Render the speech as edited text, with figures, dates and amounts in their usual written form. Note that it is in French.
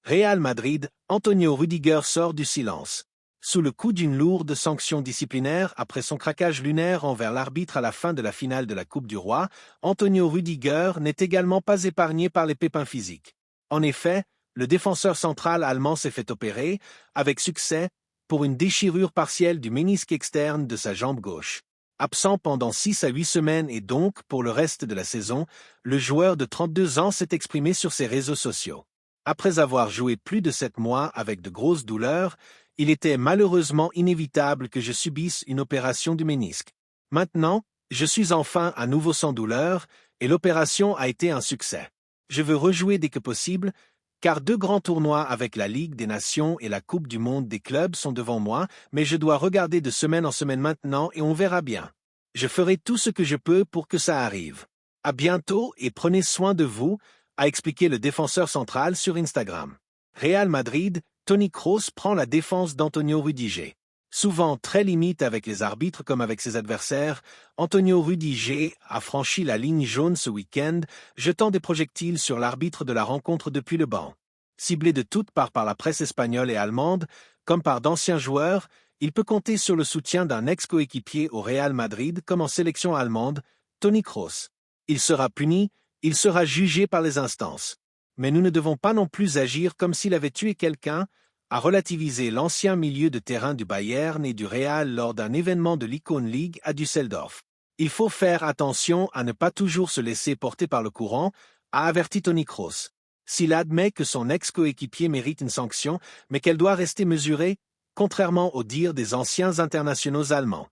Real Madrid, Antonio Rüdiger sort du silence. Sous le coup d'une lourde sanction disciplinaire après son craquage lunaire envers l'arbitre à la fin de la finale de la Coupe du Roi, Antonio Rüdiger n'est également pas épargné par les pépins physiques. En effet, le défenseur central allemand s'est fait opérer, avec succès, pour une déchirure partielle du ménisque externe de sa jambe gauche. Absent pendant 6 à 8 semaines et donc pour le reste de la saison, le joueur de 32 ans s'est exprimé sur ses réseaux sociaux. Après avoir joué plus de 7 mois avec de grosses douleurs, il était malheureusement inévitable que je subisse une opération du ménisque. Maintenant, je suis enfin à nouveau sans douleur, et l'opération a été un succès. Je veux rejouer dès que possible, car 2 grands tournois avec la Ligue des Nations et la Coupe du Monde des clubs sont devant moi, mais je dois regarder de semaine en semaine maintenant et on verra bien. Je ferai tout ce que je peux pour que ça arrive. À bientôt et prenez soin de vous, a expliqué le défenseur central sur Instagram. Real Madrid, Toni Kroos prend la défense d'Antonio Rüdiger. Souvent très limite avec les arbitres comme avec ses adversaires, Antonio Rüdiger a franchi la ligne jaune ce week-end, jetant des projectiles sur l'arbitre de la rencontre depuis le banc. Ciblé de toutes parts par la presse espagnole et allemande, comme par d'anciens joueurs, il peut compter sur le soutien d'un ex-coéquipier au Real Madrid comme en sélection allemande, Toni Kroos. Il sera puni, il sera jugé par les instances. Mais nous ne devons pas non plus agir comme s'il avait tué quelqu'un, a relativisé l'ancien milieu de terrain du Bayern et du Real lors d'un événement de l'Icon League à Düsseldorf. Il faut faire attention à ne pas toujours se laisser porter par le courant, a averti Toni Kroos. S'il admet que son ex-coéquipier mérite une sanction, mais qu'elle doit rester mesurée, contrairement aux dires des anciens internationaux allemands.